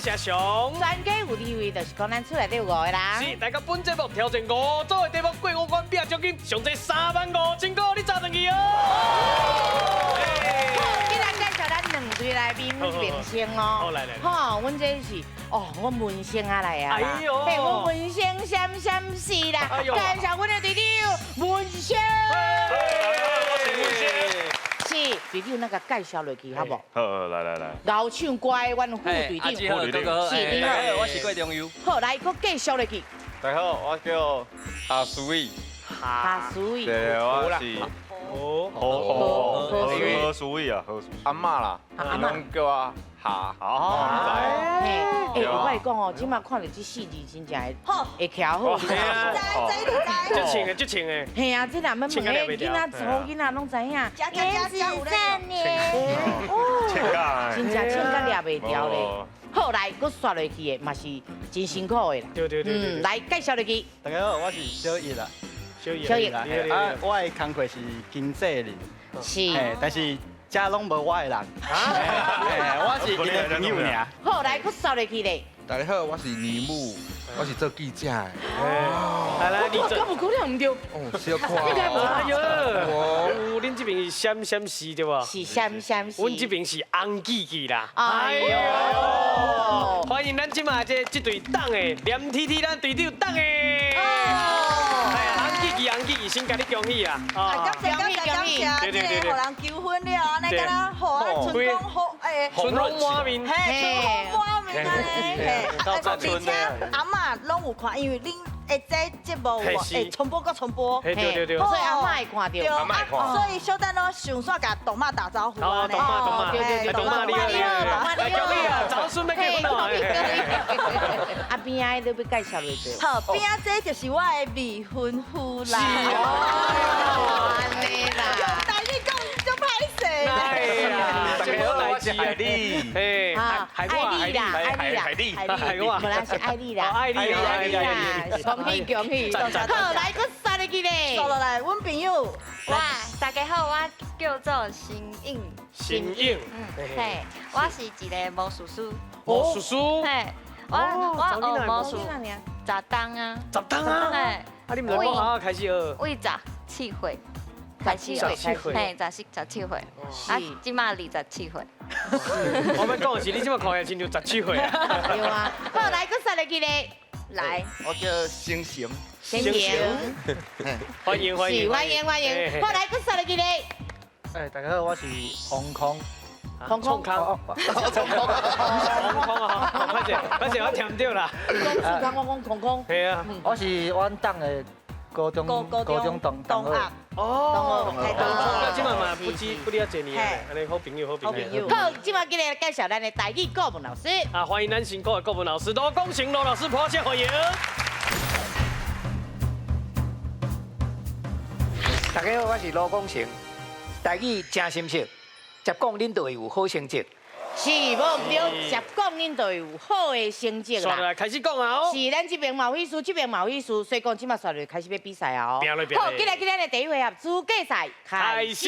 谢上。专家有地位，就是讲咱厝内底有5个人。是，大家本节目挑战5组的题目，过5关拼奖金，上侪35000块，你查上去哦。今日介绍咱2队来宾，阮是明星哦。好来来。吼，阮这是我文星啊来啊。哎呦，嘿，我文星闪闪是啦。介绍阮的队长文星。我是文星。是队长那个介绍落去，好不？好，来。老唱乖，阮副队长。阿好，哥哥，是你好，我是郭中优。好，来，搁继续落去。大家好，我叫阿苏义。哈苏义。对，我是何苏义啊，何苏。阿嬷啦，拢叫我哈。好。嘿，我跟你讲哦，今麦看到这4字真正会徛好。足穿的。嘿啊，这两门问的囡仔、粗囡仔拢知影。颜值3年。真正穿甲抓袂掉咧。好，来，搁刷落去的嘛是真辛苦的啦。对。来介绍落去。大家好，我是小叶啦。小叶啦，我的工作是经纪人。是。但是家拢无我的人。我是伊的朋友尔。好，来，搁刷落去咧。大家好，我是尼木，我是做记者的。来，你这有可能唔对。哦，小看。哎呦，恁这边是闪闪是对吧？是闪闪是。阮这边是红记记啦。哎呦！欢迎咱今嘛这队党的连 TT 咱队长党的。红记记，先甲你恭喜啦！感谢，这个互人求婚了，安尼敢若互咱春风好，春风满面，春风满面安尼，而且阿嬷拢有看，因为恁的这节目会重播搁重播，对，所以阿嬷会看到，阿嬷会看，所以小等咯，上煞甲董妈打招呼啊！董妈，对，董妈你好，恭喜啊！早孙要结婚了，阿边仔都要介绍你对。好，边仔这就是我的未婚夫啦。安尼啦。用台语讲就歹势。哎呀，这个来自海丽，海丽啦，海丽，我啦是爱丽啦，爱丽啦，恭喜，好，来个刷落去咧，刷落来，阮朋友，哇，大家好，我叫做新颖，嘿，我是一个魔术师，魔术师，嘿，我学魔术10档啊，10档啊，嘿，啊，你们两个好好开始学，为17岁。开始嘿，17岁，啊，今嘛27岁。我们讲的是你今嘛看起亲像17岁啊。对啊，好，来个刷落去咧，来，我叫星星。欢迎，欢迎，好，来个刷落去咧。大家好，我是空空。空空啊，快点，我听唔到啦。空，系啊，我是阮党的高中同学。哦，今晚嘛不离啊一年，安尼好朋友。好，今晚今日介绍咱的台语国文老师。啊，欢迎咱新国的国文老师罗光成罗老师，热切欢迎。大家好，我是罗光成，台语真深刻，接讲恁就会有好成绩。是，无唔对，接讲恁就有好的成绩啦。来开始讲啊！是，咱这边毛艺术，这边毛艺术，所以讲今麦刷落开始要比赛啊！好，今日的第一回合资格赛开始。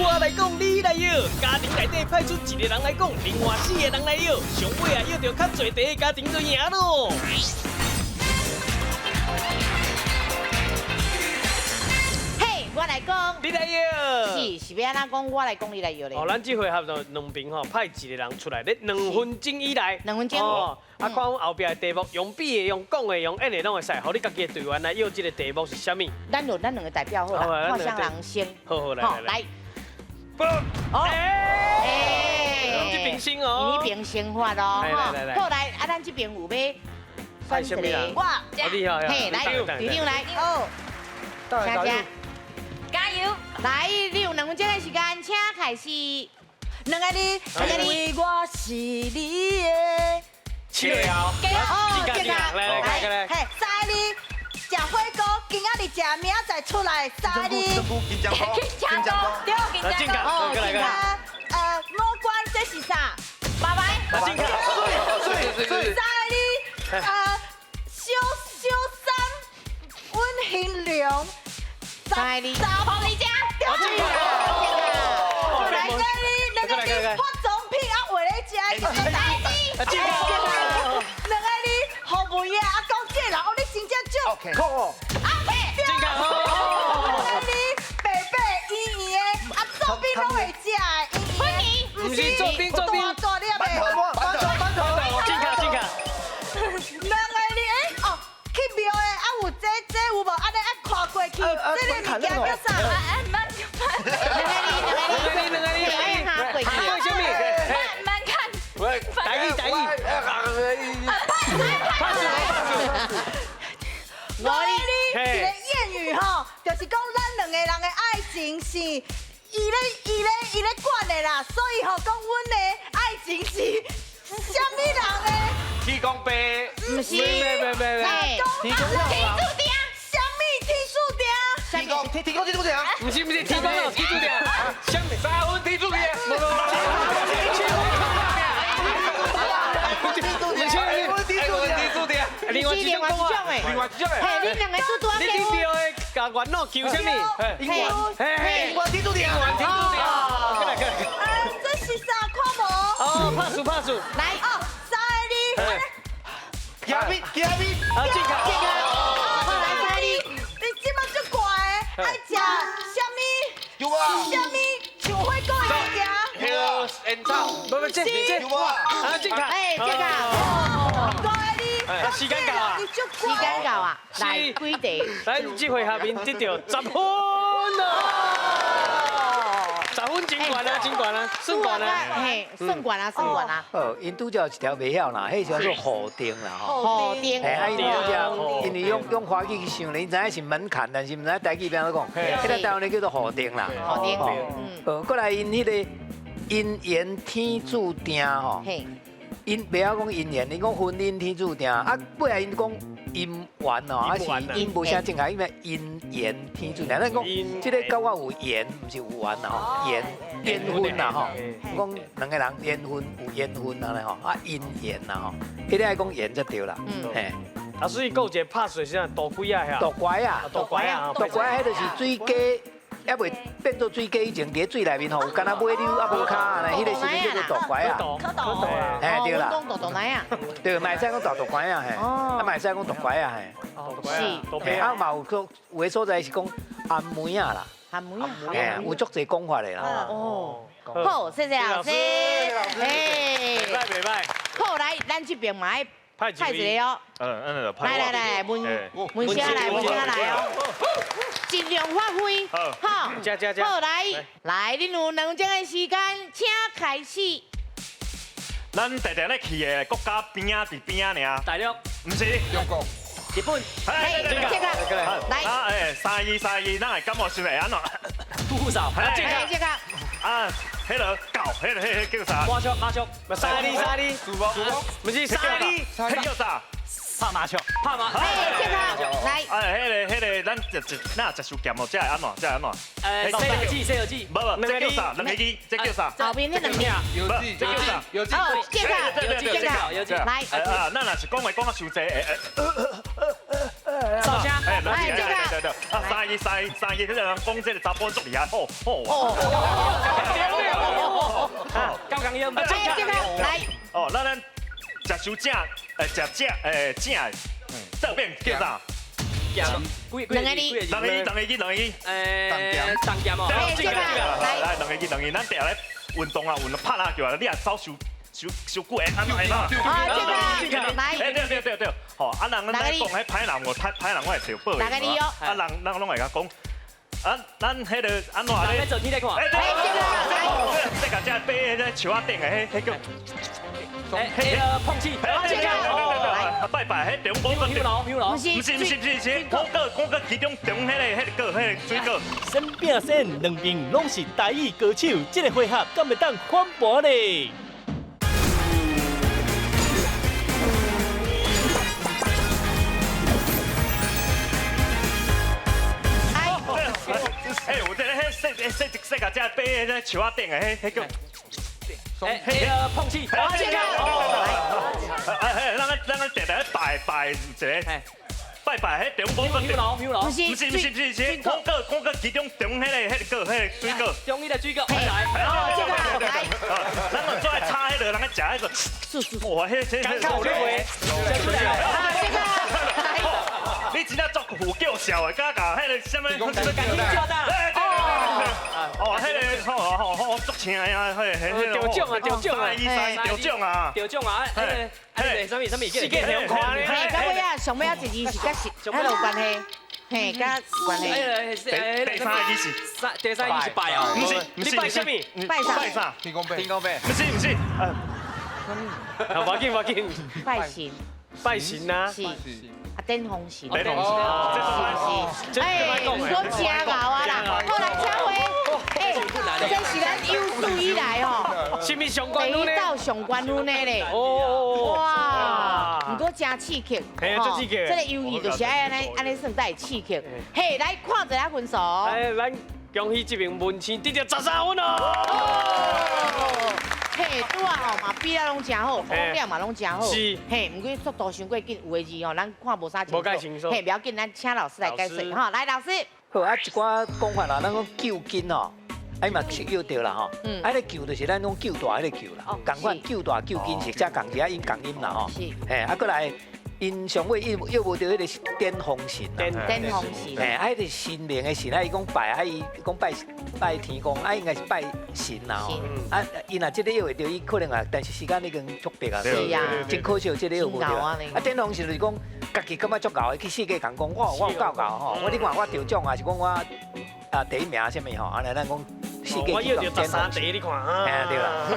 我来讲，你来摇，家庭内底派出一个人来讲，另外4个人来摇，上尾啊摇到较侪题的家庭就赢咯。我来讲，你来摇，是要安怎讲？我来讲，你来摇咧。哦，咱这回合就2边吼派一个人出来，咧2分钟以内。2分钟。哦，啊，看后壁的题目，用比的、用讲的、用演的，拢会使。好，你家己的队员来摇这个题目是啥物？咱2个代表好啦，看啥人先。好，来。哦，这边先哦。你边先发哦，来。好来，啊，咱这边有要选什么人？我，你好，嘿，来，队长来。哦，大家。加油！来，你有2分钟的时间，请开始。2个字，因为我是你的。切了。哦，接来，嘿，3个字，吃火锅，今仔日吃，明仔再出来。3个字，金针菇。对，金针菇。魔关这是啥？拜拜。金针菇。3个字，小三，温馨良。3个字，黄梨家。来个你发总片啊，回来食就是大鸡。两个你好肥啊，啊讲这人，哦你真正少。OK，好，健康好。两个你白白圆圆的，啊做饼拢会食的，圆圆。不是做饼做饼。大你啊袂。馒头，健康健康。两个你哦，去庙的啊有这有无？安尼啊跨过去，这个物件叫啥？慢什么？慢看，台语。我哩一个谚语吼，就是讲咱两个人的爱情是伊咧管的啦，所以吼讲阮的爱情是什么人的？天公伯，不是，提供什么天注定？提供这样，不是提供了提出点，什么三分提出点，另外一种讲啊，另外一种诶，嘿，你两个拄拄啊你去庙的甲元老求什么？英文提出点，这是啥？看无？哦，拍数，来，哦，三个你。加米，啊，健康。后来三你，你即马足怪的，爱食什么？有啊，什么？像火锅的物迄个烟草，不，这有啊，啊，健康。哎，这个件。大个你，时间到啊你足时间到啊，来几题？咱这回下面得到10分啊！10分真悬啊，算悬啊！嘿，算管啊，算管啊，哦，因拄则有一条袂晓啦，迄叫做火钉啦吼。好丁嘿，啊，因拄则因为用华语去想咧，因知影是门槛，但是毋知影台语边仔讲，迄个台湾咧叫做火钉啦。好丁，过来因迄个姻缘天注定吼。嘿，因袂晓讲姻缘，因讲婚姻天注定，啊，尾来因讲姻缘哦，还是因无啥正确，因为姻缘天注定。咱讲即个跟我有缘，毋是有缘啦吼，缘分啦吼，讲两个人缘分有缘分啊咧吼，啊姻缘啦吼，迄个爱讲缘才对啦，嘿，啊，所以还有一个拍水是大龟啊，大乖啊，大龟啊，大乖，迄就是水鸡。还袂变做水鸡以前，伫水内面吼，有敢若尾溜啊无骹咧，迄个是叫做大乖啊。蝌蚪。嘿，对啦，讲大大奶啊，对，卖使讲大乖啊，嘿，啊卖使讲大乖啊，嘿。是，嘿，啊嘛有个有的所在是讲暗妹啊啦，含妹啊，嘿，有足侪讲法的啦。哦，好，谢谢老师，嘿，袂歹，好来，咱这边嘛派派一个哦，来，问下来哦，尽量发挥，好，好来，恁有2钟的时间，请开始。咱常常咧去的国家边啊，伫边啊尔。大陆，唔是中国，日本，嘿，这个来，啊3-2-3-2，咱来感觉是会安怎？副手，这个啊，迄个狗，迄个叫啥？麻雀，沙哩，主播，不是沙哩，迄叫啥？拍麻雀，拍麻，哎，这个来，迄个，咱食手剑哦，这会安怎？西游记，无，这叫啥？两个字，这叫啥？后边那2名，游记，这叫啥？游记，哦，这个，来，咱若是讲话讲到伤济，烧香，对，啊3-2-3-2，迄个人讲这个查甫足厉害，好，刚刚要，这个来，哦，咱食手正，食正的，这边叫啥？两个字，两个字，当剑哦，哎，这个来，来两个字，咱定咧运动啊，运拍下叫啊，你也走手久的，安怎？哦，这个来，对，吼，啊人咱讲迄歹人，歹人我会受报的，啊人拢会甲讲，啊咱迄个安怎咧？做天来看，这个只飞在树仔顶的，迄叫。碰气，拜，迄中国个飘不是，我个其中迄个水果。先拼先2边拢是台语歌手，这个回合敢会当反驳呢？有这个世界只飞在树仔顶的，迄叫。碰气，咱常常摆一个，拜拜，迄中国个廟樓，不是，我个其中迄个水果，中意的水果，嘿，哦，这个来，咱们做来炒迄个，人个食迄个，哇，迄刚看我认为，这个。你真正足有叫笑的，甲迄个什么？感情较大。哦，迄个吼足青呀，迄得奖啊，得奖啊，得奖啊，得奖啊！迄个什么世界上看咧，嘿，到尾啊，上尾啊一字是甲迄有关系，嘿，甲关系。第三个字是，第三个是拜哦，不是，你拜什么？拜啥？天公伯，不是，无要紧，拜神，拜神啊，是。电风神，电风是，哎，唔讲真牛啊啦，后来车回，哎，这是咱有史以来吼，什么上官第一道上官婚的咧，哇，唔过真刺激，真刺激，这个游戏就是爱安尼算带刺激，嘿，来看一下分数，哎，咱恭喜这名文青得到13分哦。嘿，拄啊吼嘛，比啊拢真好，好料嘛拢真好。是。嘿，毋过速度伤过紧，有的字吼，咱看无啥清楚。无介清楚。嘿，不要紧，咱请老师来解释。吼，来老师。好啊，一寡讲法啦，咱讲救筋吼，哎嘛救对啦吼。啊，咧救就是咱讲救大迄个救啦。共款救大救筋是加共一下音共音啦吼。是。嘿，啊，过来。因上尾又无到迄个电风神啦，电风神，嘿，啊，迄个神明的神，啊，伊讲拜，啊，伊讲拜天公，啊，应该是拜神啦吼，啊，伊若即个又会到，伊可能啊，但是时间已经足迫啊，是啊，真可惜，即个又无到，啊，电风神就是讲，家己感觉足够的，去世界讲我有够吼，我你看我得奖啊，是讲我啊第一名什么吼，安尼咱讲世界我要到13第，你看啊，对啦，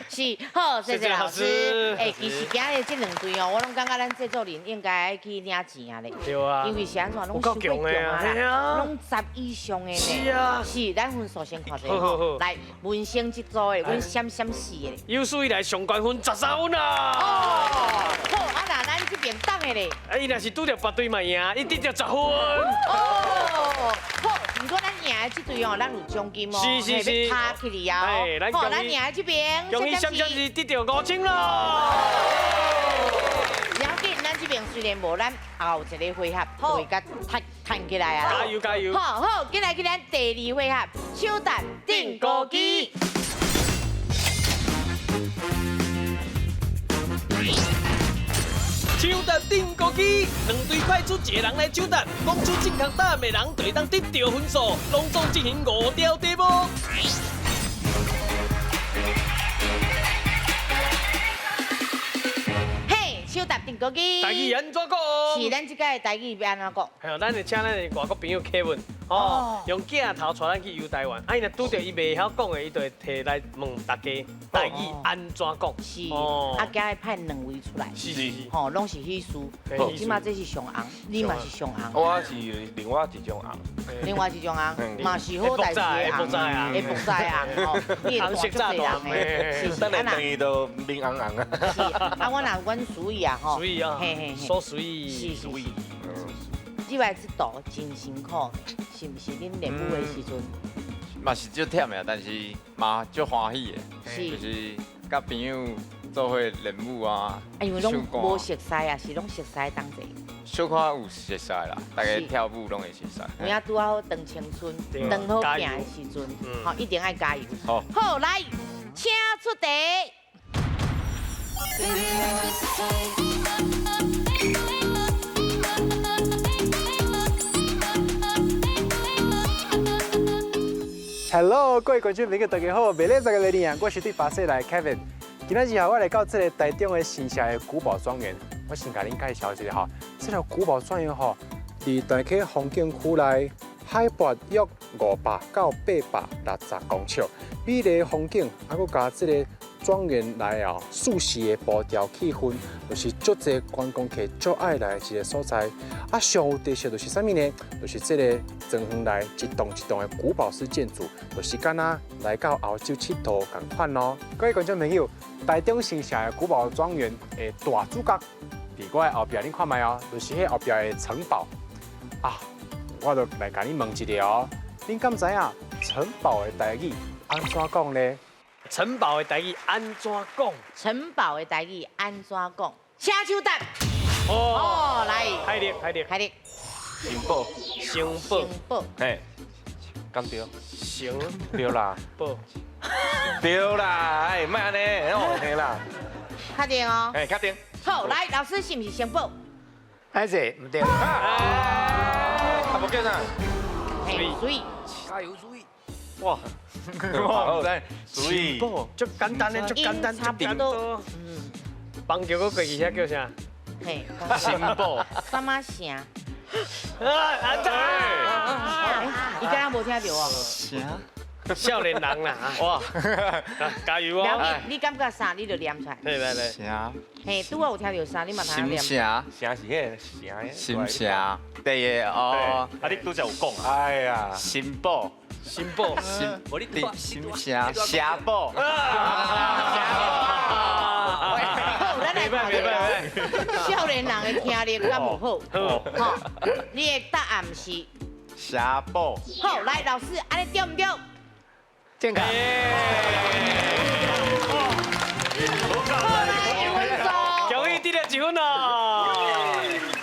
是好，谢谢老师。哎，其实今日这两队哦，我拢感觉咱制作人应该去领钱啊咧。对啊。因为是安怎拢伤过强啊啦，拢10以上的呢。是啊。是，咱分数先看一下吼。来，文星这组的，阮闪闪四的。有史以来上冠分13分啊！哦，好，啊那咱这边当的咧。啊，伊若是拄着别队嘛赢，伊得着10分。哦，好，如果咱赢的这队哦，咱有奖金哦，是，差起嚟啊！好，咱赢的这边，恭喜闪闪是得着5000咯。了解，咱这边虽然无咱后一个回合会甲弹起来啊！加油加油！好好，进来去咱第2回合，手弹定高机。手弹定高机，两队派出一个人来手弹，讲出正确答案的人就会当得到分数，隆重进行5条题目。嘿，手弹定高机。台语安怎讲？是咱这个台语要安怎讲？系咱会请咱的外国朋友Kevin，用镜头带咱去游台湾。啊，伊若拄着伊袂晓讲的，伊就会摕来问大家台语安怎讲。是，啊，今日派2位出来。是，吼，拢是稀疏。即马这是上红，你嘛是上红。我是另外一种红。另外一种红，嘛是好代志的红，会复杂啊，吼，你会看出侪人的。是，等下等于都面红红啊。是，啊，阮属于啊，吼。属于啊，所属于。是。即摆这道真辛苦，是毋是恁练舞的时阵？嘛是足忝的，但是嘛足欢喜的，就是甲朋友做伙练舞啊。因为拢无熟悉啊，是拢熟悉当者。小可有熟悉啦，大家跳舞拢会熟悉。有影拄好长青春，长好行的时阵，好一定爱加油。好，来，请出题。Hello， 各位观众朋友，大家好，美丽这个年啊，我是对巴西来 Kevin。今仔日我来到这个台中的新社的古堡庄园，我先甲恁介绍一下哈。这个古堡庄园哈，伫大溪风景区内，海拔约500到860公尺，美丽的风景，啊，佮加这个庄园内啊，舒适的步调气氛，就是足侪观光客最爱来的一个所在。啊，上有特色就是啥物呢？就是这个庄园内一栋一栋的古堡式建筑，就是敢若来到澳洲佚佗同款咯。各位观众朋友，台中新社的古堡庄园的大主角，伫我的后壁，恁看卖哦，就是迄后壁的城堡啊。我就来甲你问一个哦，恁敢知影城堡的台语安怎讲呢？城堡的台语安怎讲？城堡的台语安怎讲？请手答。哦，来，海力，新宝，城堡，嘿，刚对，城对啦，堡，对啦，哎，莫安尼，哦，嘿啦，确定哦。哎，确定。好，来，老师是不是城堡？还是唔对？啊，无叫啥？所以，加油，注意！哇，哇，注意，足简单的，足简单，差不多。棒球个过去遐叫啥？嘿，新宝，什么城？啊，你刚刚无听到哦？少年人啦，哇，加油哦！你感觉啥？你就念出来。来，城，嘿，拄我有听到啥？你嘛通念。新城，城是迄个城，新城，对个哦，啊，你拄则有讲啊，哎呀，新宝，新堡，新城，霞宝，好，咱来看下。少年人的听力敢有好？好，你的答案是霞宝。好。来，老师，安尼对唔对？健康。恭喜得了1分哦！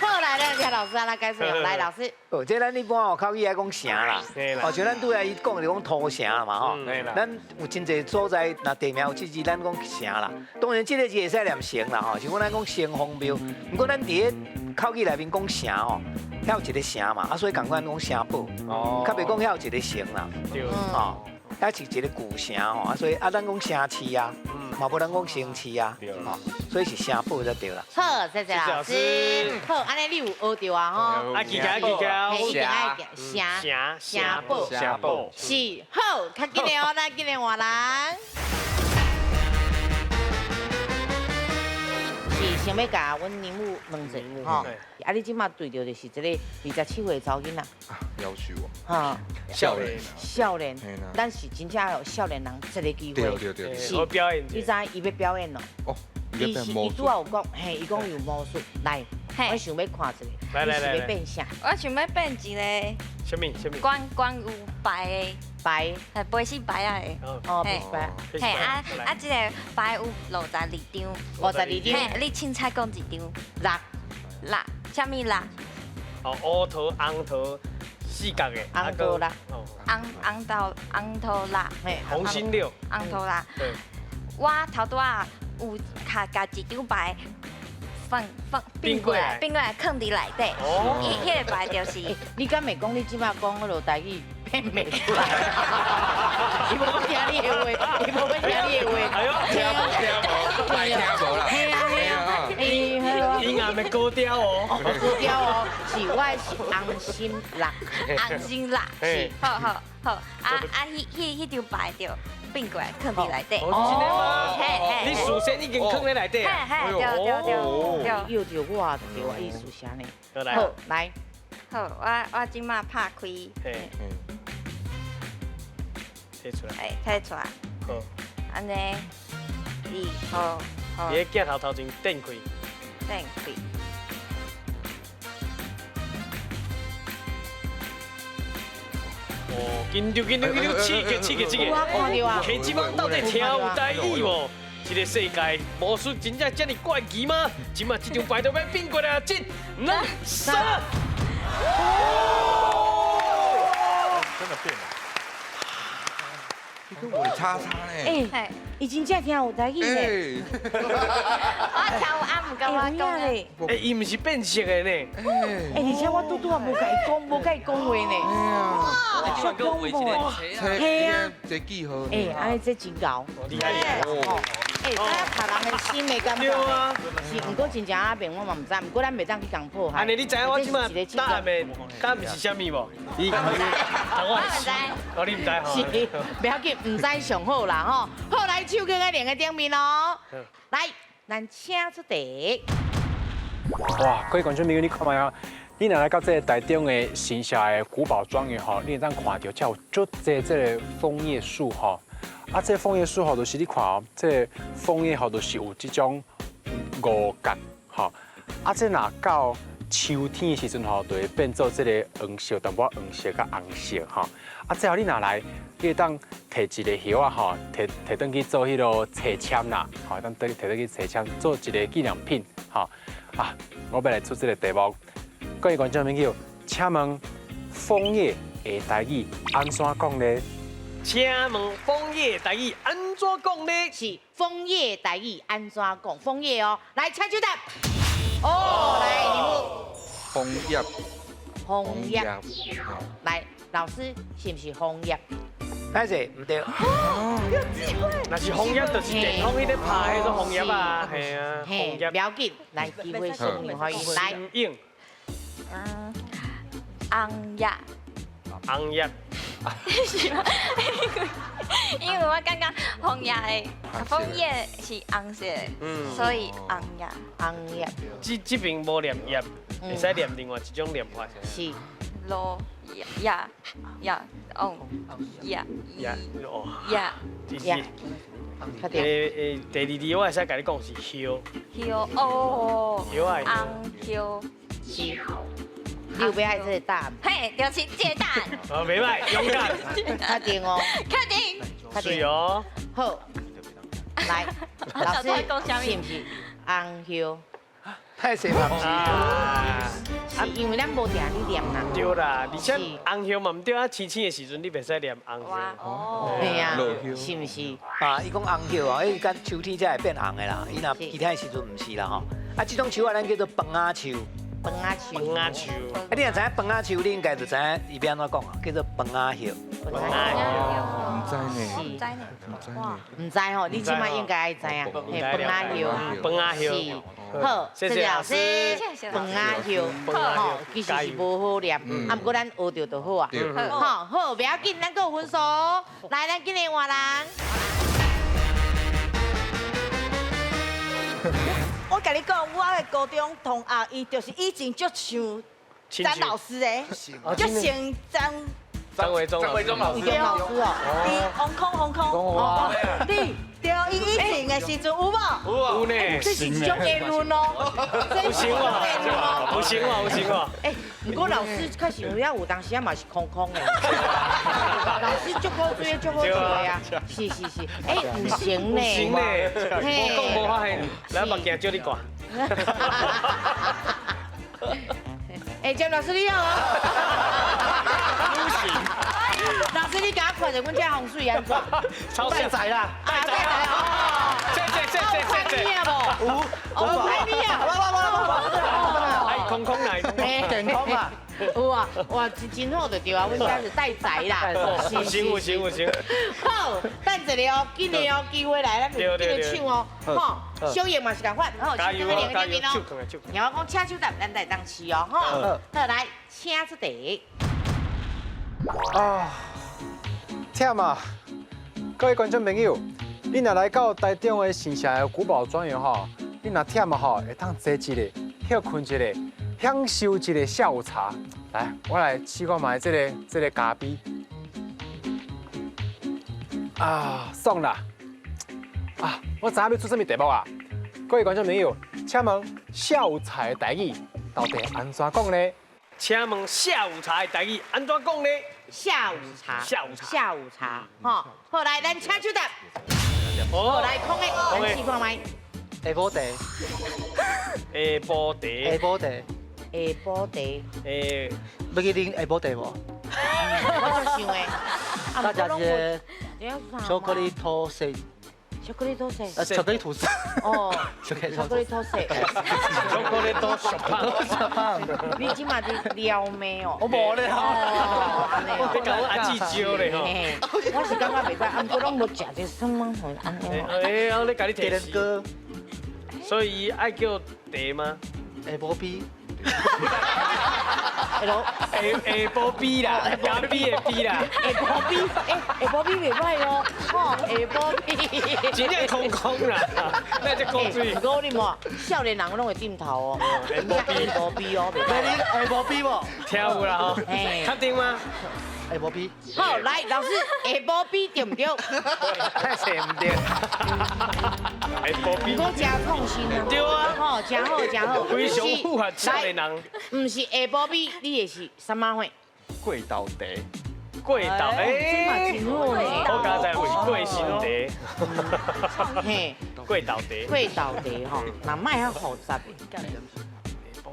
好，来，咱听老师安那解释。来，老师。哦，这咱一般哦口语爱讲城啦，哦，像咱拄来伊讲就讲土城啦嘛吼，咱有真侪所在，若地名有即字，咱讲城啦。当然，这个是会使念城啦吼，像咱讲城隍庙。不过咱伫个口语内面讲城吼，遐有一个城嘛，啊，所以共款讲城堡，较袂讲遐有一个城啦，对，哦，遐是一个古城吼，啊，所以啊，咱讲城市啊，嘛无咱讲城市啊，哦，所以是城堡才对啦。好，谢谢老师。好，安尼你有学到啊吼？啊，记起，一定爱城堡。霞宝，是好，较紧的哦，咱今日换人。是想要甲阮年母问者吼，啊，你即马对着就是一个27岁查某囡仔，要求哦，哈，少年，嘿啦咱是真正有少年人这个机会，对，是好表演。你知伊要表演咯？哦，伊拄仔有讲，嘿，伊讲有魔术，来，我想要看一个，你是要变啥？我想要变一个什么？关有牌的，白，系杯是牌啊的。哦，白白，嘿啊，这个牌有52张，52张，嘿，你凊彩讲一张。六，什么六？哦，乌头、红头、四角的，红头啦，红头六，嘿，红心六，红头六。对，我头拄啊有加一张牌。并过来，放伫内底。哦，迄个牌就是。你敢会讲你即摆讲迄落台语变袂出来？伊无要听你的话，伊无要听你的话。哎呦，听无啦，音乐的高调哦，高调哦，是我是红心六，红心六是，好，迄张牌着。并过来，放伫内底。哦，嘿，你事先已经放在内底啊？嘿，对。又着我着我意思啥呢？好，来，好，我即马拍开，嘿，摕出来，摕出来，好，安尼，好，你个镜头前顶开，哦，紧张，刺激！我看到啊，下即摆到底听有台语无？这个世界魔术真正这么怪奇吗？即摆这张牌都要变过来，1、2、3。真的变了。你跟我叉呢？哎，伊真正听有台语呢。我跳舞唔敢我讲嘞。哎，伊唔是变色的呢。哎，而且我拄啊无甲伊讲话呢。小恐怖。嘿啊，这记号。哎，安尼这真高。厉害！哎，咱读人的心的感觉。对啊。是，不过真正阿变我嘛唔知，不过咱袂当去讲破。安尼你知影我即马答案是啥物无？你我唔知。哦，你唔知吼？是，不要紧，唔知上好啦吼。好，来手搁在脸的顶面哦。来，咱请出题。哇，各位观众朋友，你看卖啊？你若来到这个台中的新社的古堡庄园吼，你会当看到这有足侪这个枫叶树吼。啊，这枫叶树吼，就是你看哦，这枫叶吼，就是有这种五角吼。啊，这若到秋天的时阵吼，就会变做这个黄色，淡薄黄色甲红色吼。啊，最后你若来，你会当摕一个叶啊吼，摕转去做迄落车签啦，吼，当摕转去车签做一个纪念品，好啊，我要来出这个题目。各位观众朋友，请问枫叶的台语安怎讲呢？请问枫叶台语安怎讲呢？是枫叶台语安怎讲？枫叶哦，来请求答。哦，来，你们枫叶，枫叶，来，老师是不是枫叶？歹势，唔对。那是枫叶，就是电风迄个拍迄种枫叶啊，系啊，枫叶。不要紧，来，机会送你可以来。应。红叶。红叶。是吗？因为我刚刚红叶的枫叶是红色的，所以红叶。红叶。这边无念叶，会使念另外一种念法。是。罗叶哦叶哦叶。是。第二字我会使甲你讲是叶。叶哦。叶啊。红叶。是。你有要爱这个答案？嘿，就是这个答案。哦，袂歹，勇敢。确定哦。确定。是哦。好，来，老师是不是红叶？太神了，是因为咱无定你念啦。对啦，而且红叶嘛唔对啊，青青的时阵你袂使念红叶。哦。对啊，是不是？啊，伊讲红叶哦，伊干秋天才会变红的啦，伊若其他的时阵唔是啦吼。啊，这种树啊，咱叫做崩仔树。崩仔树。崩仔树。啊，你若知影崩仔树，你应该就知影伊要安怎讲啊，叫做崩仔叶。唔知呢，唔知吼，你即摆应该爱知啊，嘿，崩仔叶。崩仔叶。好，谢谢老师。崩仔叶，吼，其实是无好念，啊，不过咱学着就好啊。好，好，不要紧，咱有分数。来，咱今年换人。我甲你讲，我的高中同学，伊就是以前就像詹老师的，就像张维忠老师哦，伊红空哦，你对，伊以前的时阵有无？有呢，这是一种言论哦，有行哇，有行哇，有行哇。哎，不过老师确实有当时啊嘛是空的，老师足好做，足好做啊，是，哎，有行呢，行呢，我讲无发现，来目镜借你挂。哎，张老师你好啊！不行，老师你赶快看着阮遮风水安怎？超现在啦！啊，对哦！这，有，我拍你啊！哎，空来，健康啊！有啊，哇，真好就对啊，阮遮是带宅啦。有行。好，等一下哦，今年哦机会来，咱就这个唱哦，吼，小叶嘛是共款，好，加油！然后讲请手答，咱来当试哦，吼，好，来，请出题。啊，忝啊！各位观众朋友，你若来到台中的城下的古堡庄园吼，你若忝啊吼，会当坐一下，休困一下，享受一个下午茶。来，我来试看卖这个咖啡。啊，爽啦！啊，我知影要出什么题目啊？各位观众朋友，请问下午茶的台语到底安怎讲呢？请问下午茶的台语安怎讲呢？下午茶，吼，好来，咱请手答。好来，空的，咱试看卖。下晡茶。下晡茶。要去啉下晡茶无？我就想的，大家是巧克力吐司。巧克力吐司。巧克力吐司。哦，巧克力吐司。巧克力吐司。你即马是撩妹哦？我无咧。你讲我阿姊招咧吼。我是感觉袂歹，毋过拢无食着什么好安尼。哎，我咧甲你提示。所以爱叫茶吗？下晡啤。下晡啤啦，咖啡的啤啦。下晡啤，下晡啤袂歹咯，吼，下晡啤。真正空啦，那只口水。不过你莫，少年人拢会点头哦。下晡啤哦，袂歹。下晡啤无？跳舞啦吼，确定吗？下晡啤。好，来老师，下晡啤对唔对？太神唔对。下晡啤。我真创新啊。对啊。吼，真好。非常符合少年人。唔是下晡啤，你也是什么货？贵豆茶。贵岛，这嘛真好呢。我刚才有是贵新茶，嘿，贵岛茶，贵岛茶吼，那卖较复杂的。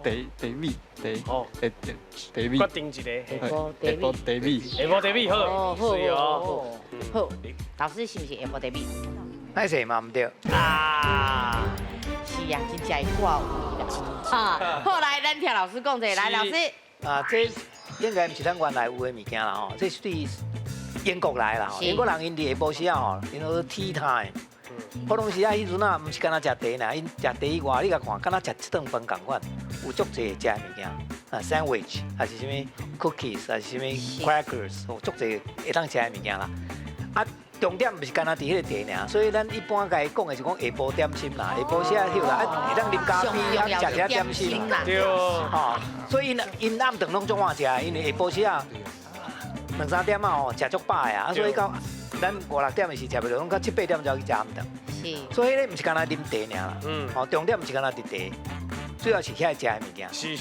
地米地哦，地米决定一个，下晡茶米，地米，下晡茶米好，是哦，好，老师是不是下晡茶米？歹势嘛唔对。啊，是啊，真正会挂有啦。啊，后来咱听老师讲者，来老师。啊，这应该唔是咱原来有的物件啦吼，这是对英国来啦吼。英国人因伫下晡时啊吼，因做 tea time。普通时啊，迄阵啊，毋是干那食茶呐，因食茶以外，你甲看，敢若食一顿饭共款，有足济食的物件，啊 sandwich 还是什么 cookies 还是什么 crackers， 有足济会当食的物件啦。啊，重点毋是干那伫迄个茶尔，所以咱一般甲伊讲的是讲下晡点心啦，下晡时啊迄啦，啊会当啉咖啡啊，食一下点心啦。对。哦，所以因暗顿拢足晚食，因为下晡时啊2、3点啊吼，食足饱的啊，所以到咱5、6点的时食袂落，拢到7、8点才去食暗顿。是。所以咧，毋是干那啉茶尔啦，哦，重点毋是干那伫茶，主要是遐食的物件。是。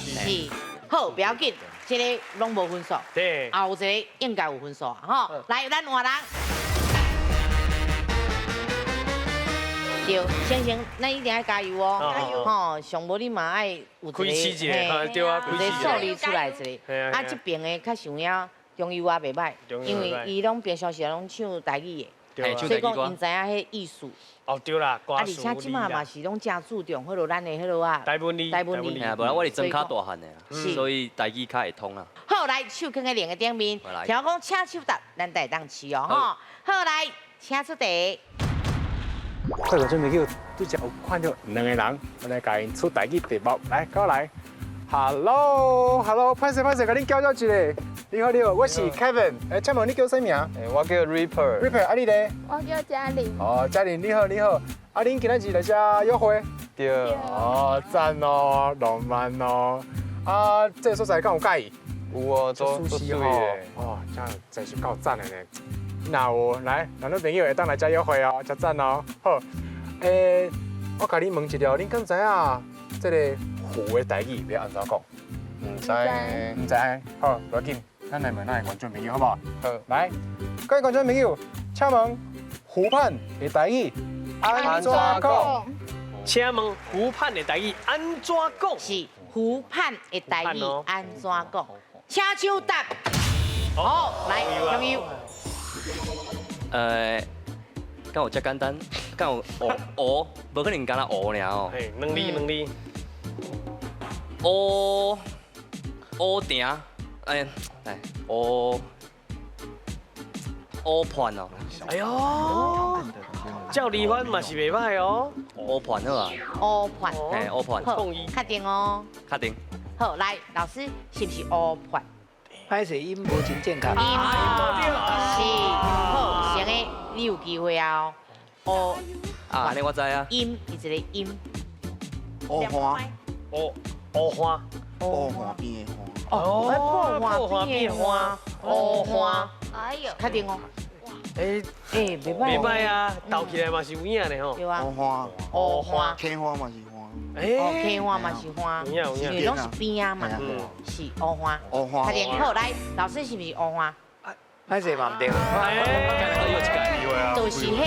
好，不要紧，这个拢无分数。对。后一个应该有分数啊，吼。来，咱换人。对，星星，咱一定要加油哦！加油！吼，上无你嘛爱有一个，开始一个，对啊，有一个数字出来一个。啊，这边的较想要中医话袂歹，因为伊拢平常时拢唱台语的，所以讲因知影迄意思。哦，对啦，啊，而且即马嘛是拢真注重迄落咱的迄落啊，台文理。无然我是真较大汉的啦，所以台语较会通啦。好，来手放在脸的顶面，听我讲请手答，咱带当试哦，吼。好，来，请出题。快点准备叫拄则有看到2个人，我来甲因出台语题目，来，过来。Hello，歹势，甲恁叫一个。你好，我是 Kevin。请问你叫啥名？我叫 Reaper。啊，你咧？我叫嘉玲。哦，嘉玲，你好。啊，恁今仔日来遮约会？对。哦，赞哦，浪漫哦。啊，这个所在敢有介意？有哦，做水的。哦，这样真是够赞的呢。那有来，男女朋友会当来遮约会哦，真赞哦。好，我甲你问一条，恁敢知影这个湖的台语要安怎讲？唔知。好，不要紧，咱来问咱的观众朋友好不好？好，来，各位观众朋友，请问湖畔的台语安怎讲？请问湖畔的台语安怎讲？是湖畔的台语安怎讲？请手答。好，来，朋友。敢有遮简单？敢有乌？无可能干那乌尔哦。嘿，两字。乌定，来乌盘哦。哎呦，叫离婚嘛是袂歹哦。乌盘好啊。乌盘。嘿，乌盘。好，确定哦。确定。好，来，老师是不是乌盘？歹势，音无真正确。是，好，成个你有机会啊。乌。啊，安尼我知啊。音是一个音。乌花。乌花。乌花边的花。哦，破花变花，乌花。哎呦，确定哦。袂歹啊，斗起来嘛是有影的吼。对啊。乌花。青花嘛是花。青花嘛是花，因为拢是边啊嘛，是乌花。确定好，来，老师是不是乌花？歹势嘛唔对。就是迄个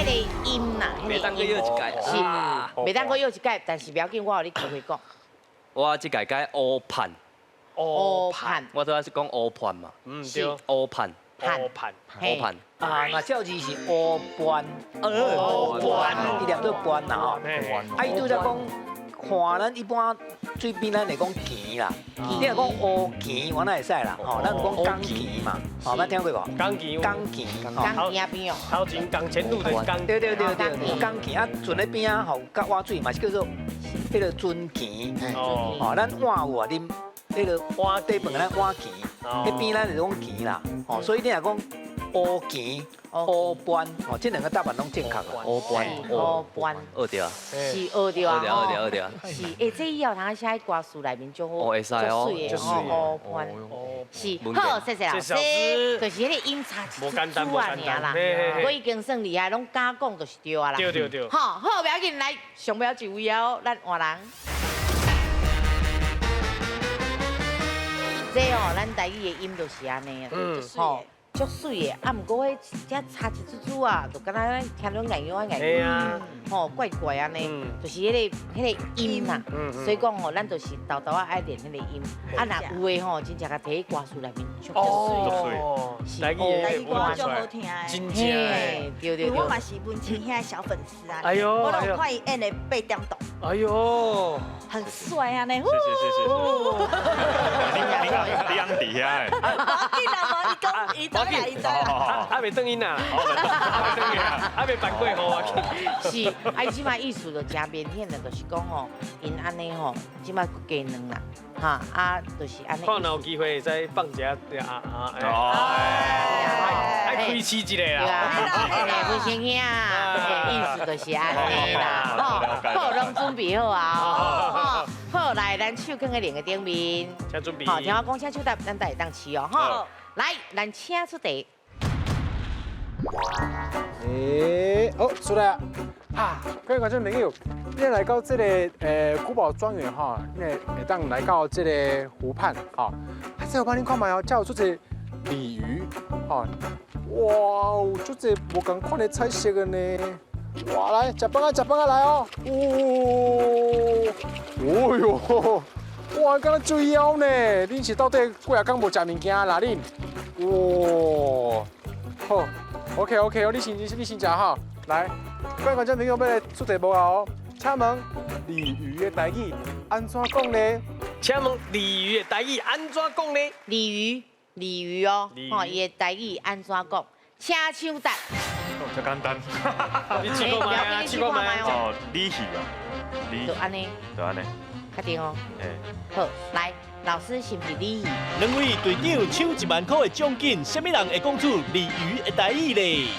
音呐，袂当个又一届。是，袂当个又一届，但是不要紧，我有你机会讲。我即届改乌盘。乌盘。我拄仔是讲乌盘嘛。对。乌盘。乌盘。啊，那照字是乌盘。乌盘。伊念做盘啦吼。啊，伊拄则讲。看咱一般水边咱会讲墘啦，你若讲乌墘，我那会使啦，吼，咱讲钢墘嘛，吼，捌听过无？钢墘，钢墘啊边哦，头前钢前路的钢，对，钢墘啊，船咧边啊，吼，甲挖水嘛是叫做迄个船墘，吼，咱碗有啊啉迄个碗底饭咱碗墘，迄边咱就讲墘啦，吼，所以你若讲乌墘。乌盘，哦，这两个答案拢正确啊。乌盘，学着啊。是学着啊。学着。是，这以后通写喺歌词内面就好，会使哦，乌盘。是，好，谢谢老师。就是迄个音差一组啊，尔啦。我已经算厉害，拢敢讲就是对啊啦。对。好，不要紧，来上表一位哦，咱换人。这哦，咱台语的音就是安尼啊，吼。足水的，啊，毋过迄只差一珠珠啊，就敢若咱听到眼药眼嘿啊，吼怪怪安尼，就是迄个音呐。所以讲吼，咱就是豆豆爱练迄个音，啊，若有诶吼，真正甲摕去歌词内面足水，台语歌足好听的，真正对对对。我嘛是文青遐小粉丝啊，哎呦，我都有看伊演的8点档，哎呦，很帅啊呢。谢。你养底下诶。我记得无，伊讲伊知啦，伊知啦。还未转音呐，还未办过好啊。是，啊，伊即摆意思就真明显的，就是讲吼，因安尼吼，即摆加两啦，哈啊，就是安尼。看有机会再放一下爱开始一个啦。不行呀，意思就是安尼啦，好，拢准备好啊，好，来，咱手放喺另个顶面，请准备。好，听我讲，请手搭，咱才会当试哦，哈。来，咱请出题。出来啊！哈，各位观众朋友，你来到这个古堡庄园哈，你会当来到这个湖畔哈。这有帮你看卖哦，这有做者鲤鱼哈，哇，做者无共款的彩色的呢。哇，来食饭啊来哦！哦哟，哇，敢若水枵呢？恁是到底几啊天无食物件啦？恁？哇，好 ，OK， 哦，你先食哈。来，各位观众朋友，要来出题目啊哦。请问鲤鱼的台语安怎讲呢？请问鲤鱼的台语安怎讲呢？鲤鱼哦，吼，伊的台语安怎讲？请抢答。真简单。你试过吗？试过吗？哦，鲤鱼啊，就安尼。确定哦。好，来，老师是不是鲤鱼？两位队长抢1万块的奖金，什么人会讲出鲤鱼的台语呢？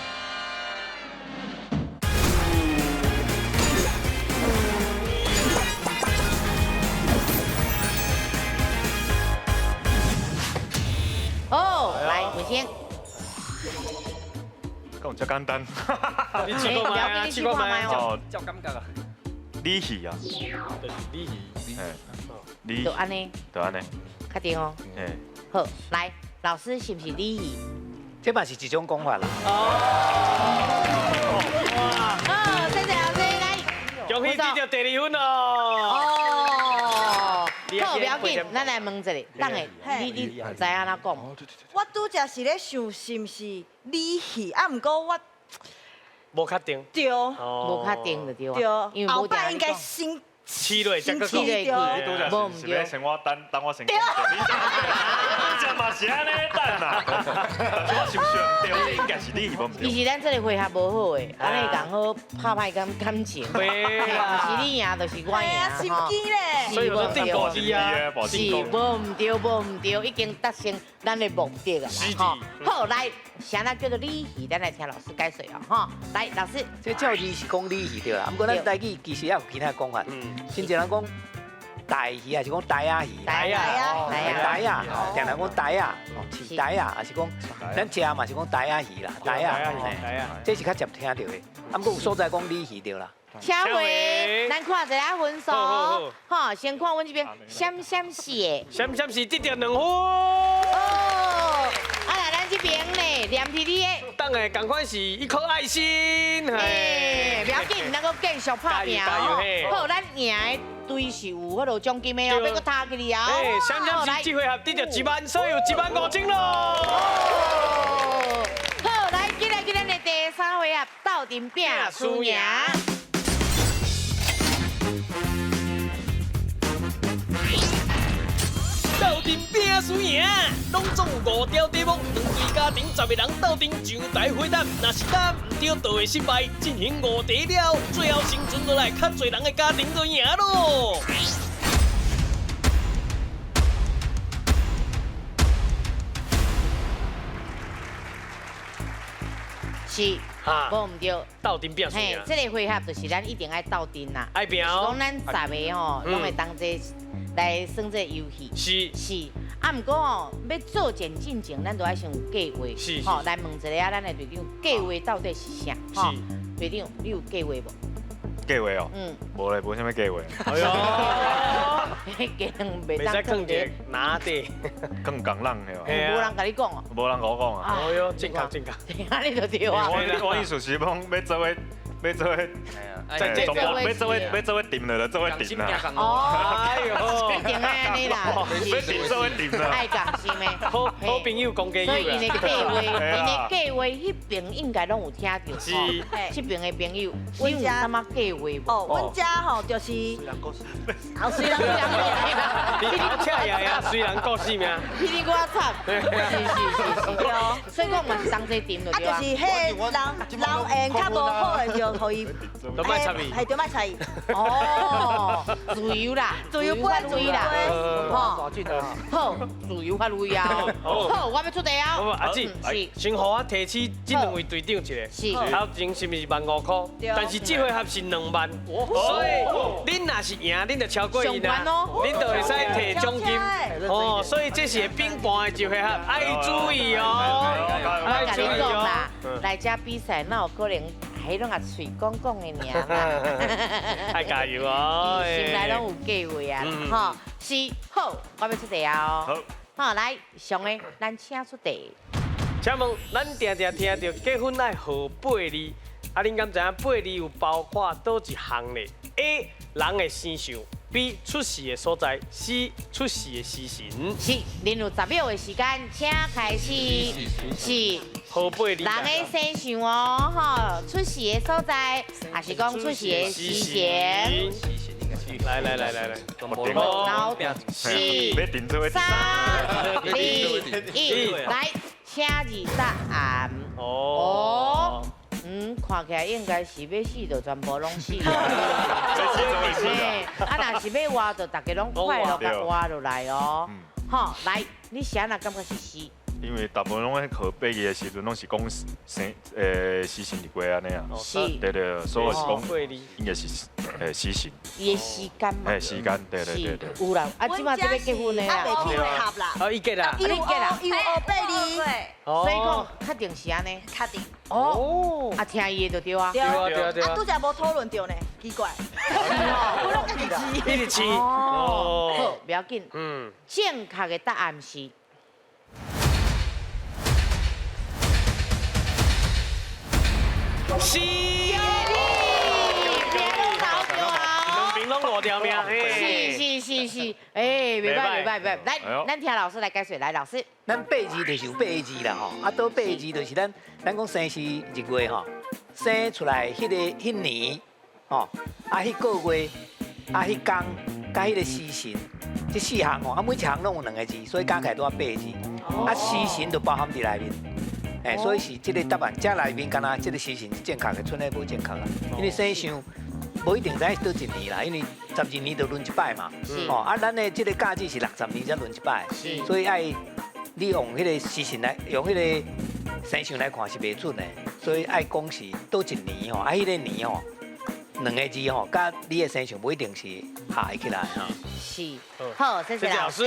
哦，来，文先。讲真简单。你试过吗？试过吗？哦，叫感觉啊。鲤鱼啊，鲤鱼，就安尼，确定哦。好，来，老师是不是鲤鱼？这嘛是一种讲法啦。哦，谢谢老师，来，恭喜你得第2分哦。哦，好，不要紧，咱来问一个，等下你知安怎讲？我拄则是咧想是毋是鲤鱼，啊，毋过我无确定。对，无确定就对对，因为后摆应该先试落才个试落去，你拄则是咧先我等我先讲。你这嘛是安尼等啦。我想对，应该是你无唔对。其实咱这个配合无好诶，安尼讲好拍歹感情。袂啦，是你赢就是我赢吼。心机咧，所以我定过是啊，是无唔对，已经达成咱的目的啊。吼，好来，啥那叫做鲤鱼？咱来听老师解说哦，哈。来，老师，这照字是讲鲤鱼对啦，不过咱台语其实也有其他讲法。真侪人讲台鱼还是讲台仔鱼？台仔，定人讲台仔，是台仔，还是讲咱食嘛是讲台仔鱼啦，台仔，这是较常听到的。啊，不过有所在讲鲤鱼对啦。请回，咱看一下分数，哈，先看阮这边，闪闪是，闪闪是得到2分。哦，啊来咱这边呢，连体你的，等下赶快是1颗爱心，嘿，不要紧，咱个继续拍拼哦。好，咱赢的队是有迄落奖金的哦，要搁踏起哩啊。哎，闪闪是这回合得到1万，所以有15000咯。好，来，今日咱的第3回合斗阵拼输赢。斗阵拼输赢，拢总有5条题目，两队家庭10个人斗阵上台回答，若是答唔对就会失败。进行5题了，最后生存落来较侪人的家庭就赢咯。是，无唔对，斗阵拼输赢。这个回合就是咱一定爱斗阵啦，爱拼讲咱10个吼，拢会当这来算这游戏。是，啊，毋过吼，要做前进前，咱都爱先有计划。是，吼，来问一下咱的队长，计划到底是啥？吼，队长，你有计划无？计划哦。无咧，无啥物计划。哎呦，更袂袂使放一个拿地，更港人嘿哦。无人甲你讲哦。无人甲我讲啊。哎呦，正确正确。安尼就对啊。我意思是讲要做伙。要做伙，要做伙定了，做伙定啦。哦，一定爱安尼啦，要定做伙定啦。爱讲心的，好朋友讲计友啦。所以因的计划，迄边应该拢有听到。是，这边的朋友，你有啥物计划无？哦，阮家吼就是，虽然你恰呀，虽然故事命，霹雳瓜惨，是，所以讲嘛是同齐点就对啊。就是迄人缘较无好的就。可以，都卖插伊，系就卖插伊。哦，自由啦，自由发挥啦，好，自由发挥啊！好，我要出题啊！阿姊，先互我提起这两位队长一个，是，头前是不是15000块？但是这回合是2万，所以恁若是赢，恁就超过伊啦，恁就会使摕奖金。哦，所以这是冰盘的一回合，爱注意哦，爱注意哦。来遮比赛，哪有可能？迄拢啊嘴讲讲的尔啦，太加油哦！心内拢有计划啊，吼，是好，我要出题啊！好，来上个咱请出题。请问，咱常常听到结婚爱贺8字，啊，恁敢知影8字有包括倒一项呢 ？A. 人的生肖 ，B. 出世的所在 ，C. 出世的时辰。是，恁有10秒的时间，请开始。是。好8字。人的生肖哦，吼，出世的所在，还是讲出世的时辰？来，好，4、3、2、1，来，请二答案。哦。看起来应该是要死，就全部拢死。啊，若是要活，就大家拢快乐甲活落来哦。好，来，你谁哪感觉是死？因为大部分拢喺考8字的时阵，拢是讲时辰日过安尼啊。是。对，所以是讲应该是时辰。伊的时间嘛。时间，对。有啦，啊，即马就要结婚的啦。未去合啦。哦，伊结啦。伊有8字。所以讲，确定是安尼。确定。哦。啊，听伊的就对啊。对啊。啊，拄则无讨论到呢，奇怪。我拢一直吃。哦。好，不要紧。正确的答案是。是，名都好就好，两边拢5条命，是，袂歹，来，咱听老师来解说，来，老师，咱8字就是有8字啦吼，啊，倒8字就是咱讲生时日月吼，生出来迄年吼，啊，迄个月，啊，迄天，甲迄个时辰，这4项吼，啊，每一项拢有2个字，所以加起来都要8字，啊，时辰就包含伫内面。所以是这个答案，这内面敢若这个时辰是正确的，剩的无正确啦。因为生肖无一定知倒一年啦，因为12年就轮一摆嘛。啊，咱的这个假日是60年才轮一摆，所以爱你用迄个时辰来，用迄个生肖来看是袂准的，所以爱讲是倒一年吼，啊，迄个年吼，2个字吼，甲你的生肖不一定是合起来哈。是，好，谢谢老师。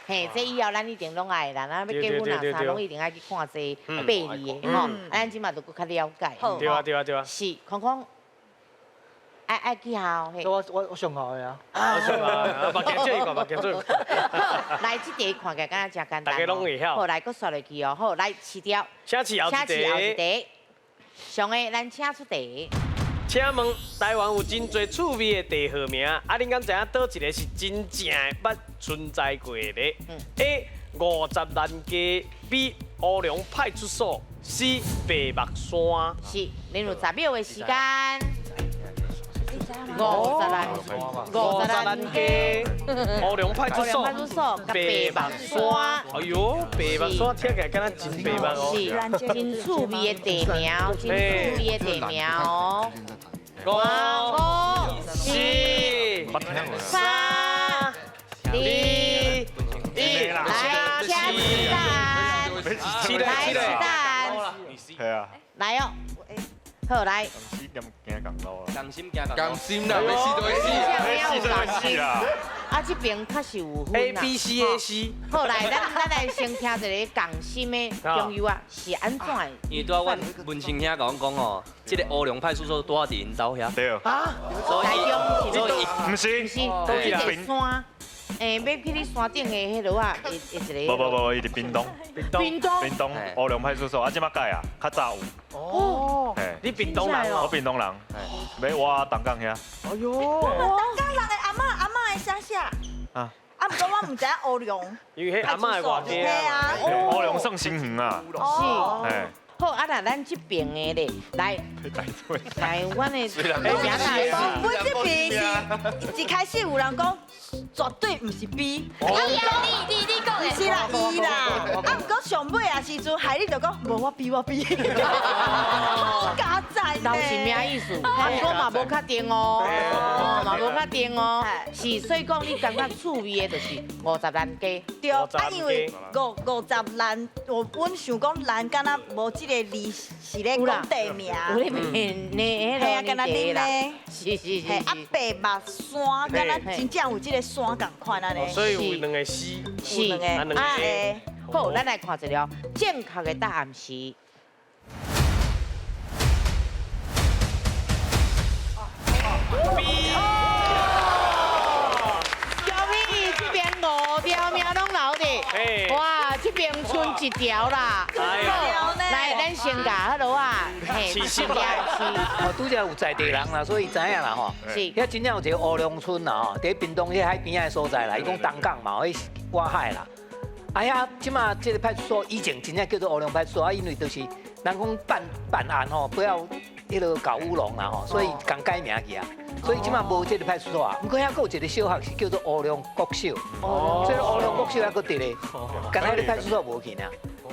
嘿，这以后咱一定拢爱啦，咱要结婚啊啥，拢一定爱去看这8字的吼，咱即马就搁较了解。对啊。是，框框，爱记好。我上好的啊。上好，目镜做。好，来，这题看起来敢若真简单。大家拢会晓。好，来，搁刷落去哦。好，来，试掉。请试后一题。上个，咱请出题。请问台湾有真侪趣味的地号名，啊，恁敢知影倒一个是真正捌存在过的？A. 50兰街 B. 乌龙派出所 C. 白目山。是，恁有10秒的时间。50兰街、乌龙派出所、白目山。哎呦，白目山听起来敢若真白目哦。是，真趣味的地名，真趣味的地名哦。5、4、3、2、1，来，请答案。期待。系啊。来哦，好来。甘心行甘心啦，要死都会死啊！要死都会死啦！啊，这边确实有分 A B C A C。好来，咱来先听一个共心的中药啊，是安怎的？因为拄仔阮文清兄甲阮讲吼，这个乌龙派出所拄仔伫因兜遐。对。啊？所以不是，都是一个山。要去你山顶的迄落啊，一个。无，伊伫屏东。屏东乌龙派出所，即马改啊，较早有。哦。你屏东人哦？我屏东人，要我东港遐。哎呦。东港人的阿嬷的乡下。啊。啊，不过我唔知影乌龙。因为迄阿嬷的外地啊。乌龙算新园啊。是。好啊，那咱这边的咧，来，阮的名来，阮这边是一开始有人讲绝对唔是 B， 你讲的是啦 E 啦，啊，不过上尾啊时阵，害你就讲无我 B， 好加载老是咩意思？啊，不过嘛无确定哦，嘛无确定哦，是所以讲你感觉趣味的就是50万加，对，啊，因为50万，阮想讲咱敢若无这个字是咧讲地名，有咧面呢，系啊，敢若恁咧，是，啊，白目山，敢若真正有这个山共款安尼，所以有两个诗，有两个啊，好，咱来看一了正确的答案是。5条命拢留的，哇，这边剩1条啦。来，咱先甲迄落啊，嘿，是。拄则有在地人啦，所以知影啦吼。是。遐真正有一个乌龙村啦吼，伫屏东迄海边仔的所在啦，伊讲东港嘛，迄外海啦。啊遐，即马这个派出所以前真正叫做乌龙派出所，啊，因为就是人讲办案吼，不要迄落搞乌龙啦吼，所以共改名去啊。所以即马无这个派出所啊，不过遐佫有一个小学是叫做乌龙国小，所以乌龙国小还佫伫咧，但迄个派出所无去呢。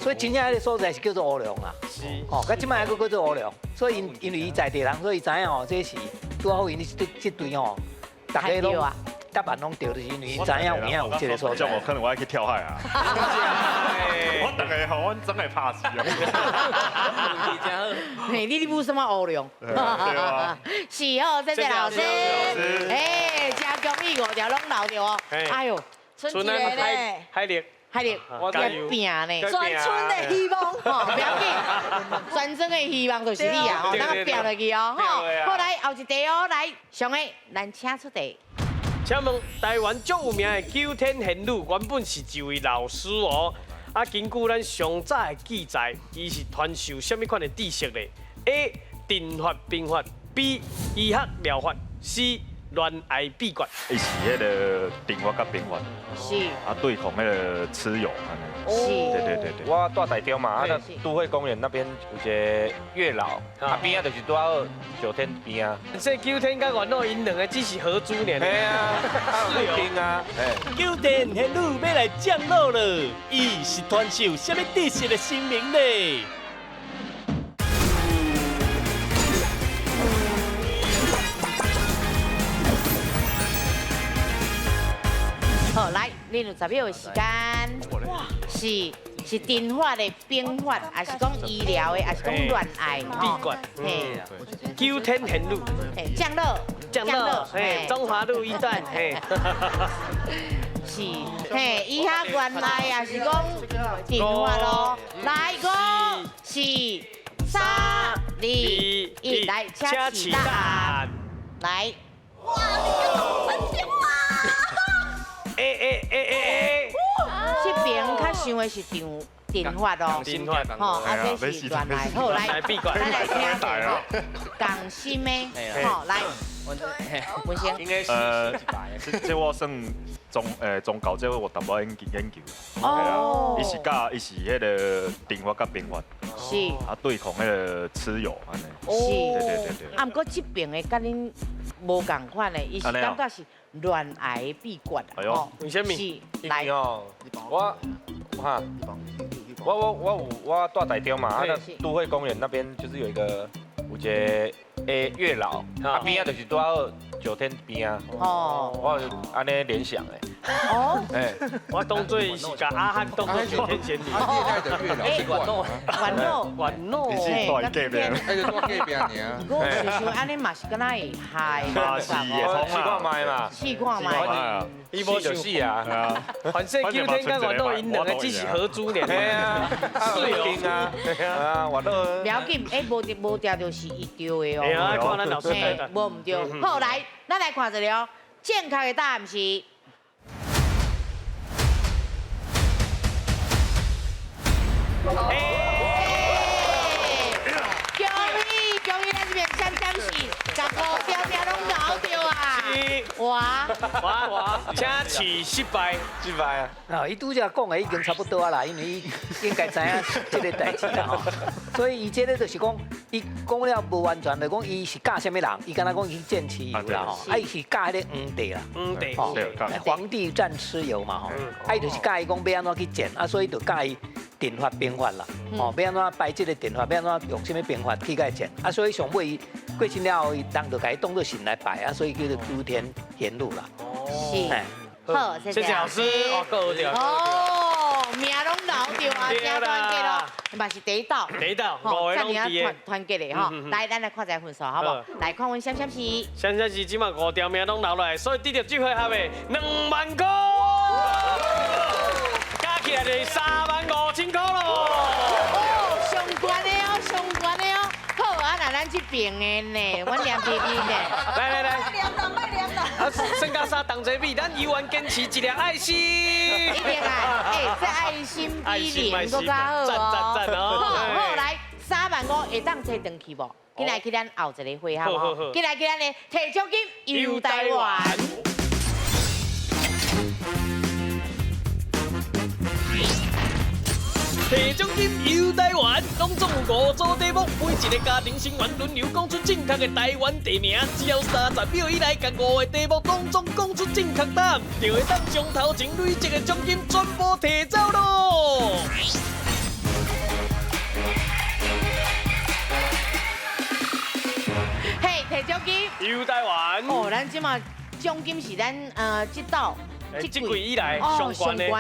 所以真正迄个所在是叫做乌龙啦，哦，甲即摆还佫叫做乌龙，所以因为伊在地人，所以知影吼，这是拄好因这队吼，大家拢答案拢对，就是因为知影有影有这个所在。我可能我要去跳海啊！我大概好，我真系怕死啊！你不什么乌龙？对啊。是哦，谢谢老师。哎，加公益5条拢留着哦。哎呦，春节咧，海力，我在拼呢，全村的希望，不要紧，全村的希望就是你啊，咱个标落去哦，好来后一题哦，来上个咱请出题。请问台湾最有名的九天玄女原本是一位老师哦，啊，根据咱上早的记载，伊是传授什么款的知识咧 ？A. 定法兵法 ，B. 医学疗法 ，C. 恋爱秘诀。伊是迄个定法甲兵法，是啊，对抗迄个蚩尤安尼。是，对。我住台中嘛，啊，都会公园那边有一个月老，啊边啊就是拄好9天边啊。这9天甲元老因两个只是合租呢。嘿啊，有兵啊。9天玄女要来降落了，伊是传授什么知识的神明呢？好，来，你有10秒的时间。哇，是定法的兵法，还是讲医疗的，还是讲恋爱秘诀？嘿，9天玄女，嘿，降落，嘿，中华路一段，嘿，是，嘿，医学恋爱啊，是讲定法咯。来5、4、3、2、1，来，请起答案。来。哇，你好很听啊！这边较想的是定法哦，定法吼，啊，这是恋爱，好来，咱来听下共心的，好来，文星，应该是这我算宗教这我淡薄研究，哦，伊是迄个定法甲兵法，是，啊对抗迄个蚩尤安尼，是，对。啊，不过这边的甲恁无共款的，伊是感觉是恋爱秘诀啊，为什么？是，来哦，我住台中嘛，啊，都会公园那边就是有一个月老，啊边啊就是拄好9天边啊，我安尼联想诶。哦，哎，我当做是甲阿汉当做九天仙女。他恋爱的月老是管啊，玩弄玩弄，你是大隔壁，哎，就多隔壁尔。如果就是说安尼嘛是敢若会嗨，嘛是也试看卖嘛，试看卖。伊无就死啊，反正9天甲玩弄因两个只是合租呢。嘿啊，水啊，啊，玩弄。不要紧，哎，无定就是伊对的哦。哎呀，看咱老师嘿，无唔对。好，来，咱来看一下哦，正确的答案是。恭喜咱这边闪闪是15条条拢搞掉啊！哇，请起失败啊！啊，伊拄则讲的已经差不多啊啦，因为伊应该知影这个代志啦吼，所以伊这个就是讲，伊讲了无完全，就讲伊是嫁什么人，伊敢若讲伊见蚩尤啦吼，啊伊是嫁迄个皇帝啦，皇帝，皇帝战蚩尤嘛吼，啊伊就是嫁伊讲要安怎去见，啊所以就嫁伊阵法兵法啦，吼要安怎摆这个阵法，要安怎用什么兵法去甲伊见，啊所以上尾伊过身了后，伊人就甲伊当作神来拜啊，所以叫做九天玄女啦。是，好，谢谢老师。哦，命拢留着啊，真团结咯，嘛是第一道，吼，这样团结的吼。来，咱来看一下分数，好不好？来看阮闪闪是，闪闪是即马5条命拢留落来，所以得到最回合的2万块，加起来就是35000块咯。哦，上悬的哦，上悬的哦。好啊，那咱这边的呢，阮凉皮皮呢。来，凉到，卖凉到。啊，剩下3当这米，咱依然坚持一粒爱心。一定啊，哎，这爱心比0都较好哦。赞哦。好，来35000会当摕回去无？进来去咱后一个会好不好？进来去咱的摕奖金游台湾。摕奖金游台湾，拢总有5组题目，每一个家庭成员轮流讲出正确的台湾地名，只要30秒以内，甲5个题目拢总讲出正确答案，就会当将头前累积的奖金全部摕走咯。嘿，摕奖金游台湾。哦，咱即马奖金是咱这道。这季以来上悬的呢，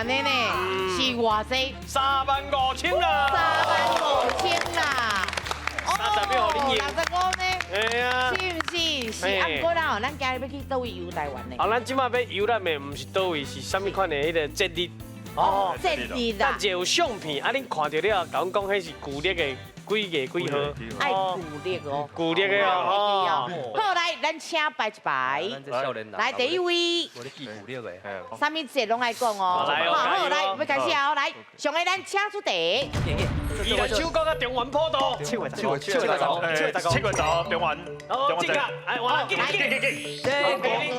是偌济？35000啦！35000啦！30秒互恁赢！65呢？哎呀，是唔是？是啊，不过啦吼，咱今日要去倒位游台湾呢？啊，咱即马要游咱的，唔是倒位，是啥物款的迄个节日？哦，节日啦！但有相片，啊，恁看到了，甲阮讲迄是旧历的几月几号？爱旧历哦，旧历的哦。好，来，咱请摆一排。来，第一位。我咧记旧历的。啥物节拢爱讲哦。好，来，要开始哦，来，上个咱请出题。宜兰秋高甲中原普渡。7月10中原。哦，正确。哎，我记。5月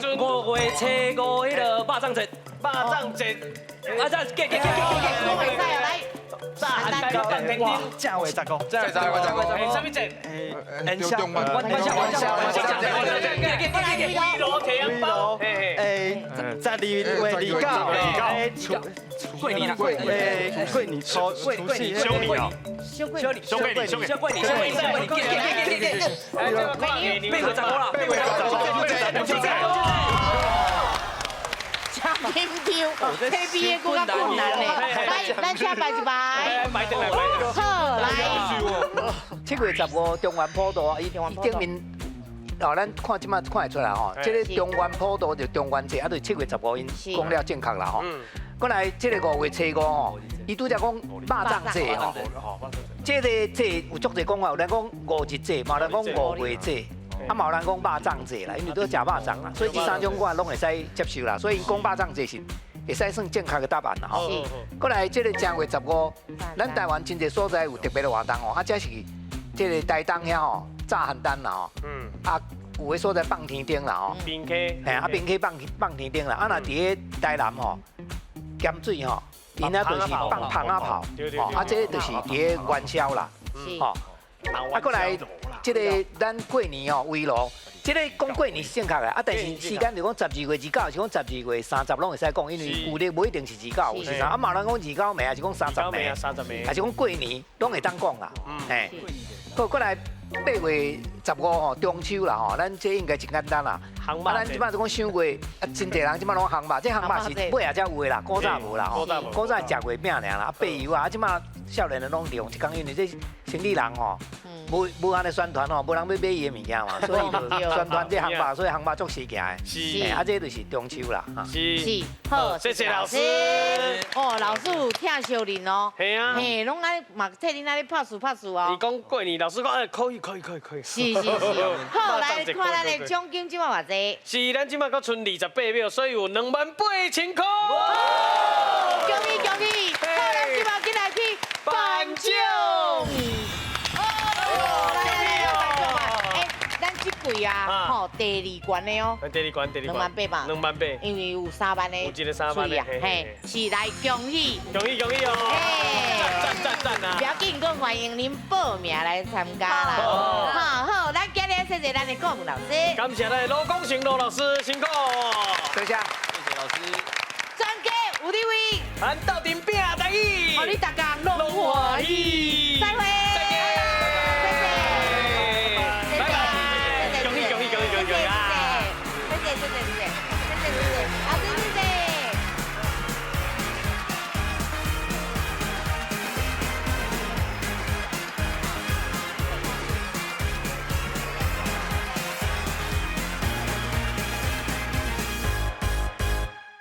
初5迄个肉粽节。肉粽节。啊，再记。来。炸汉大肉饭天天，正月10正月10哎，什么节？元宵，一路提红包，哎，12月29，哎，过年啦，过年初四，兄弟啊，小贵你，金条，KPA 更加困难嘞。来，咱请摆一排。好，来。7月15中原普渡，伊顶面哦，咱看即摆看会出来吼，这个中原普渡就中元节，啊，就7月15因讲了正确啦吼。过来，这个5月初5吼，伊拄则讲肉粽节吼，这个节有足侪讲法，有人讲5日节，嘛有人讲5月节。啊，嘛有人讲肉粽节啦，因为都食肉粽啦，所以这3种我拢会使接受啦。所以讲肉粽节是会使算正确的答案啦吼。过来，这个正月15，咱台湾真侪所在有特别的活动哦，啊，这是这个台东遐吼炸邯郸啦吼，啊，有个所在放天顶啦吼，冰溪，嘿，啊，冰溪放天顶啦，啊，若伫个台南吼，咸水吼，因那就是放蜂仔炮，吼，啊，这就是伫个元宵啦，吼，啊，过来。这个咱过年哦，围炉，这个讲过年是正确的啊，但是时间就讲12月29，是讲12月30拢会使讲，因为旧历不一定是29，有是啥啊？嘛人讲29暝，还是讲30暝，还是讲过年拢会当讲啦，嘿。过来8月15吼中秋啦吼，咱这应该真简单啦。烘肉，咱即摆就讲想过，真侪人即摆拢烘肉，这烘肉是尾仔才有的啦，古早无啦吼。古早食月饼尔啦，白油啊，即摆少年人拢利用一工，因为这城里人吼。无安尼宣传哦，无人要买伊的物件嘛，所以就宣传这烘肉，所以烘肉足时行的。是，啊，这就是中秋啦。是，好，谢谢老师。哦，老师有听小人哦。系啊。嘿，拢安嘛替恁安尼拍手哦。你讲过年，老师讲可以。是。好，来看咱的奖金即摆偌济？是，咱即摆搁剩28秒，所以有28,000块。恭喜！好，咱即摆进来去颁奖。这贵啊，吼，第2关的哦，第2关2万8吧，2万8，因为有3万的，有一个3万的，嘿，是来恭喜哦，赞啊！不要紧，我欢迎您报名来参加啦，好，咱今日谢谢咱的顾问老师，感谢咱罗光成罗老师辛苦，谢谢老师，专家有你位，咱斗阵拼台语，互你大家龙